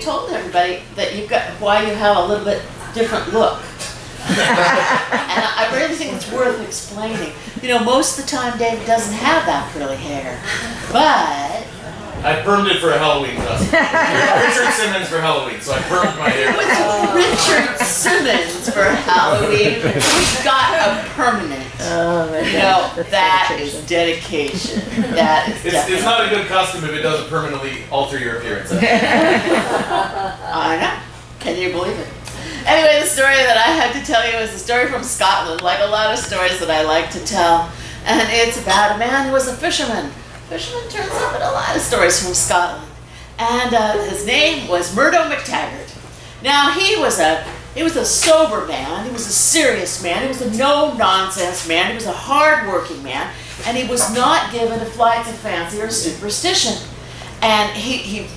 told everybody that why you have a little bit different look. And I really think it's worth explaining. You know, most of the time David doesn't have that curly hair, but I permed it for a Halloween costume. Richard Simmons for Halloween, so I permed my hair. with Richard Simmons for Halloween, we got a permanent. That is dedication. That is It's not a good costume if it doesn't permanently alter your appearance. I know. Can you believe it? Anyway, the story that I had to tell you is a story from Scotland, like a lot of stories that I like to tell. And it's about a man who was a fisherman. Fisherman turns up in a lot of stories from Scotland. And his name was Murdo McTaggart. Now, he was a sober man. He was a serious man. He was a no-nonsense man. He was a hard-working man. And he was not given to flights of fancy or superstition. And he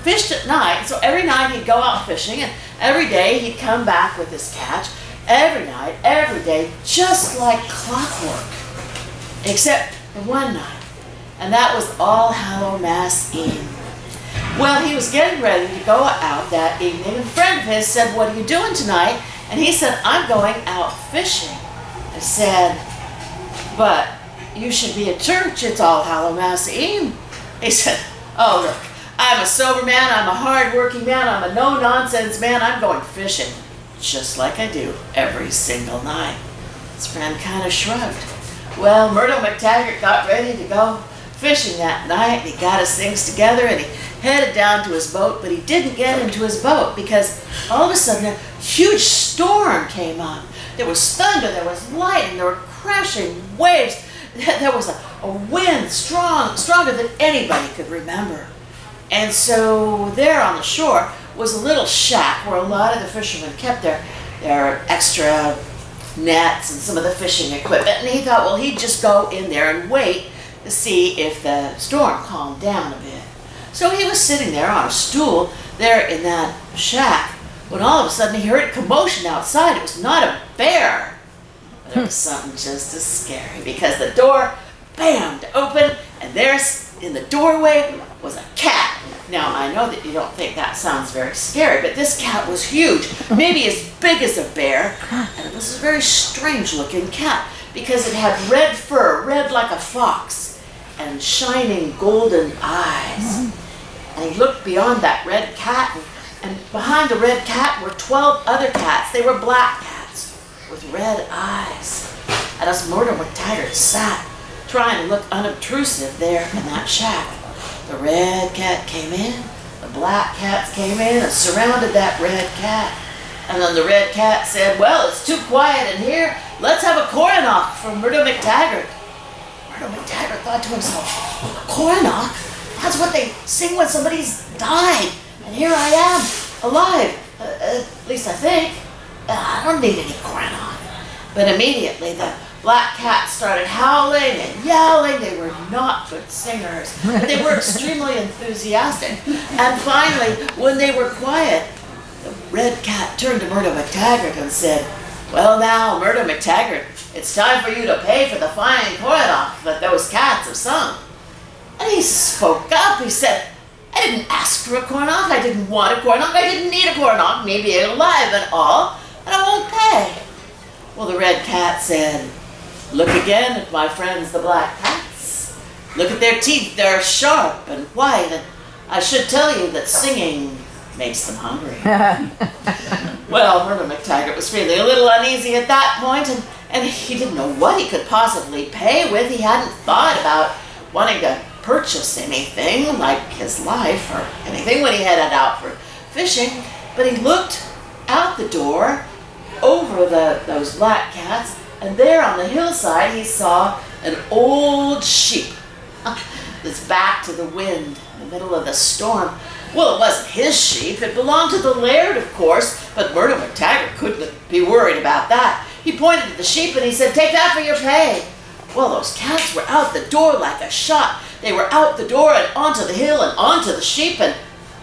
fished at night. So every night he'd go out fishing, and every day he'd come back with his catch. Every night, every day, just like clockwork. Except for one night. And that was All Hallows Eve. Well, he was getting ready to go out that evening, and a friend of his said, "What are you doing tonight?" And he said, "I'm going out fishing." I said, "But you should be at church. It's All Hallows Eve." He said, "Oh, look, I'm a sober man, I'm a hard-working man, I'm a no-nonsense man, I'm going fishing, just like I do every single night." His friend kind of shrugged. Well, Murdo McTaggart got ready to go fishing that night, and he got his things together, and he headed down to his boat, but he didn't get into his boat because all of a sudden a huge storm came up. There was thunder, there was lightning, there were crashing waves, there was a wind stronger than anybody could remember. And so there on the shore was a little shack where a lot of the fishermen kept their extra nets and some of the fishing equipment, and he thought, well, he'd just go in there and wait to see if the storm calmed down a bit. So he was sitting there on a stool there in that shack when all of a sudden he heard a commotion outside. It was not a bear, but it was something just as scary, because the door bammed open, and there in the doorway was a cat. Now, I know that you don't think that sounds very scary, but this cat was huge, maybe as big as a bear, and it was a very strange looking cat because it had red fur, red like a fox, and shining golden eyes. And he looked beyond that red cat, and behind the red cat were 12 other cats. They were black cats with red eyes. And as Murdo McTaggart sat, trying to look unobtrusive there in that shack, the red cat came in, the black cats came in and surrounded that red cat. And then the red cat said, "Well, it's too quiet in here. Let's have a coronach from Murdo McTaggart." Murdo McTaggart thought to himself, "A coronach? That's what they sing when somebody's died. And here I am, alive. At least I think. I don't need any coronach." But immediately the black cats started howling and yelling. They were not good singers, but they were extremely enthusiastic. And finally, when they were quiet, the red cat turned to Murdo McTaggart and said, "Well now, Murdo McTaggart, it's time for you to pay for the fine coronach that those cats have sung." And he spoke up. He said, "I didn't ask for a coronach. I didn't want a coronach. I didn't need a coronach, maybe alive and all, and I won't pay." Well, the red cat said, "Look again at my friends, the black cats. Look at their teeth. They're sharp and white, and I should tell you that singing makes them hungry." Well, Murdo McTaggart was feeling a little uneasy at that point, and he didn't know what he could possibly pay with. He hadn't thought about wanting to purchase anything like his life or anything when he headed out for fishing, but he looked out the door over those black cats, and there on the hillside he saw an old sheep that's back to the wind in the middle of the storm. Well, it wasn't his sheep. It belonged to the laird, of course, but Murdo McTaggart couldn't be worried about that. He pointed at the sheep and he said, "Take that for your pay." Well, those cats were out the door like a shot. They were out the door and onto the hill and onto the sheep, and,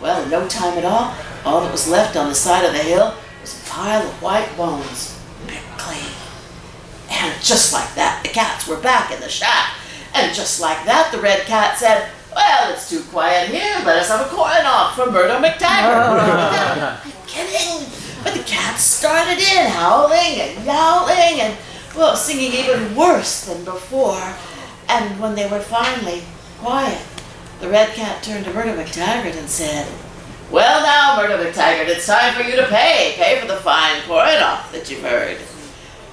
well, in no time at all that was left on the side of the hill was a pile of white bones, picked clean. And just like that, the cats were back in the shack. And just like that, the red cat said, "Well, it's too quiet here. Let us have a coronach from Murdo McTaggart." cats started in, howling and yowling and, well, singing even worse than before. And when they were finally quiet, the red cat turned to Murdo McTaggart and said, "Well now, Murdo McTaggart, it's time for you to pay. Pay for the fine coronach that you've heard."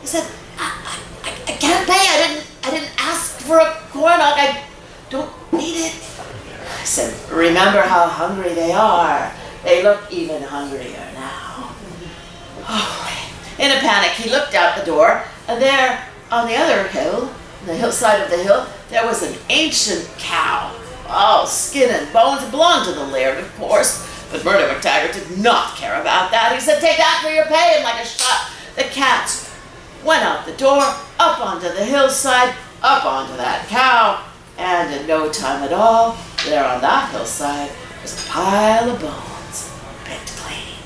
He said, I can't pay. I didn't ask for a coronach. I don't need it. I said, "Remember how hungry they are. They look even hungrier now." Oh. In a panic, he looked out the door, and there on the other hill, on the hillside of the hill, there was an ancient cow. All skin and bones. It belonged to the laird, of course, but Murdo McTaggart did not care about that. He said, "Take that for your pay," and like a shot, the cats went out the door, up onto the hillside, up onto that cow, and in no time at all, there on that hillside was a pile of bones, picked clean.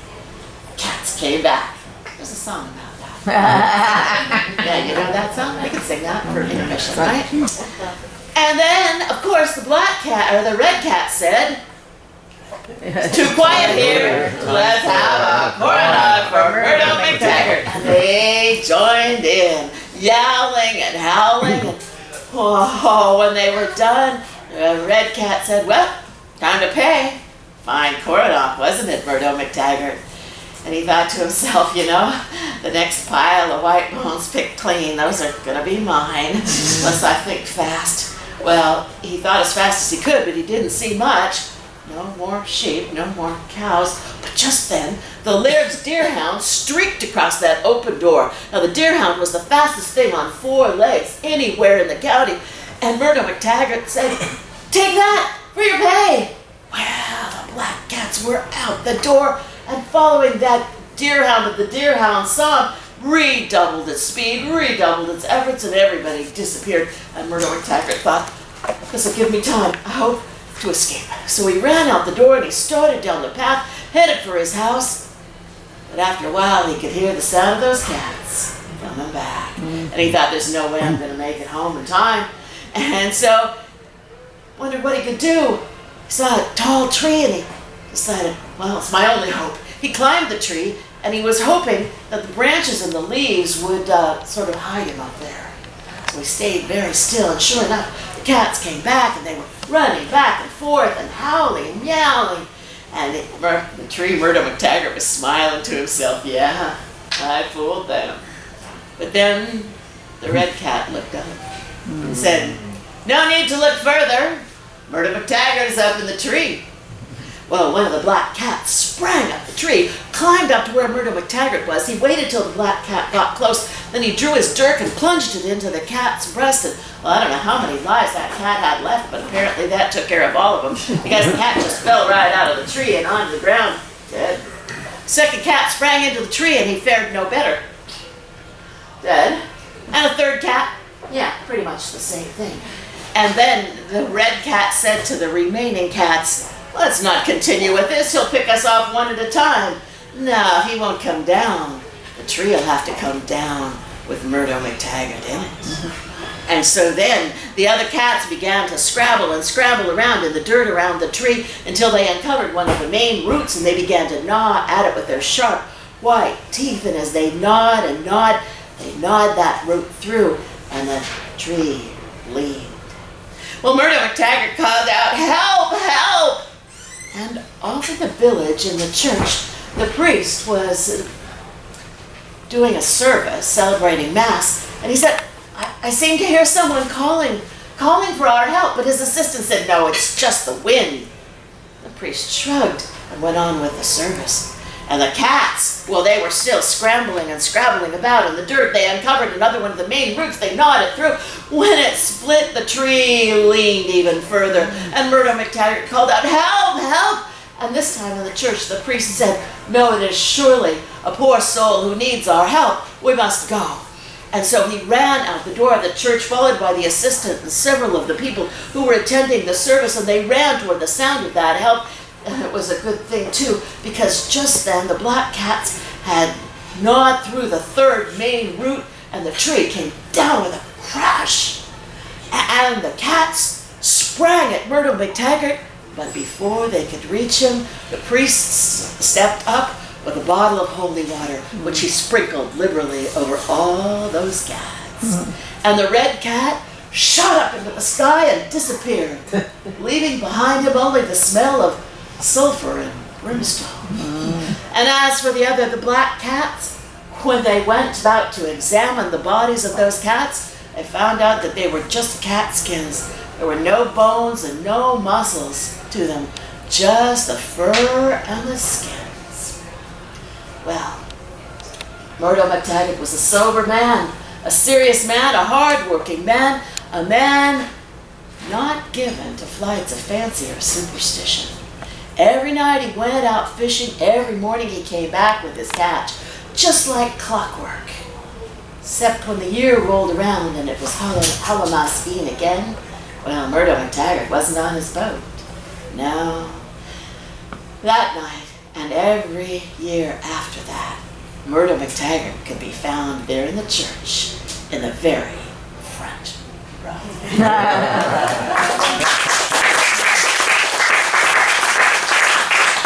The cats came back. There's a song about that. Yeah, you know that song? We can sing that for intermission, right? And then, of course, the red cat said, "It's too quiet here. Let's have a coronach for Murdo McTaggart." And they joined in, yowling and howling. And when they were done, the red cat said, "Well, time to pay. Fine coronach, wasn't it, Murdo McTaggart?" And he thought to himself, you know, the next pile of white bones picked clean, those are gonna be mine, unless I think fast. Well, he thought as fast as he could, but he didn't see much. No more sheep, no more cows. But just then, the laird's deerhound streaked across that open door. Now, the deerhound was the fastest thing on 4 legs anywhere in the county. And Murdo McTaggart said, "Take that for your pay." Well, the black cats were out the door, and following that deerhound of the deerhound song, redoubled its speed, redoubled its efforts, and everybody disappeared. And Murdo McTaggart thought, "This will give me time, I hope, to escape." So he ran out the door and he started down the path, headed for his house. But after a while, he could hear the sound of those cats coming back. And he thought, there's no way I'm going to make it home in time. And so, wondered what he could do. He saw a tall tree and he decided, well, it's my only hope. He climbed the tree and he was hoping that the branches and the leaves would sort of hide him up there. So he stayed very still, and sure enough, the cats came back and they were running back and forth and howling and yowling. And the tree, Murdo McTaggart, was smiling to himself. Yeah, I fooled them. But then the red cat looked up and said, "No need to look further. Murdo McTaggart is up in the tree." Well, one of the black cats sprang up the tree, climbed up to where Murdo McTaggart was. He waited till the black cat got close, then he drew his dirk and plunged it into the cat's breast. And, well, I don't know how many lives that cat had left, but apparently that took care of all of them, because the cat just fell right out of the tree and onto the ground, dead. Second cat sprang into the tree and he fared no better, dead. And a third cat, yeah, pretty much the same thing. And then the red cat said to the remaining cats, "Let's not continue with this. He'll pick us off one at a time. No, he won't come down. The tree will have to come down with Murdo McTaggart in it." And so then the other cats began to scrabble and scramble around in the dirt around the tree until they uncovered one of the main roots, and they began to gnaw at it with their sharp white teeth. And as they gnawed and gnawed, they gnawed that root through, and the tree leaned. Well, Murdo McTaggart called out, "Help, help!" And off in the village, in the church, the priest was doing a service, celebrating Mass, and he said, I seem to hear someone calling for our help," but his assistant said, "No, it's just the wind." The priest shrugged and went on with the service. And the cats, well, they were still scrambling and scrabbling about in the dirt. They uncovered another one of the main roots. They gnawed it through. When it split, the tree leaned even further. And Murdo McTaggart called out, "Help, help!" And this time in the church, the priest said, "No, it is surely a poor soul who needs our help. We must go." And so he ran out the door of the church, followed by the assistant and several of the people who were attending the service, and they ran toward the sound of that help. And it was a good thing, too, because just then the black cats had gnawed through the third main root, and the tree came down with a crash. And the cats sprang at Murdo McTaggart, but before they could reach him, the priest stepped up, with a bottle of holy water, which he sprinkled liberally over all those cats. And the red cat shot up into the sky and disappeared, leaving behind him only the smell of sulfur and brimstone. And as for the black cats, when they went about to examine the bodies of those cats, they found out that they were just cat skins. There were no bones and no muscles to them, just the fur and the skins. Well, Murdo McTaggart was a sober man, a serious man, a hardworking man, a man not given to flights of fancy or superstition. Every night he went out fishing. Every morning he came back with his catch, just like clockwork. Except when the year rolled around and it was Hallows Eve again, well, Murdo McTaggart wasn't on his boat. No. That night and every year after that, Murdo McTaggart could be found there in the church in the very front row.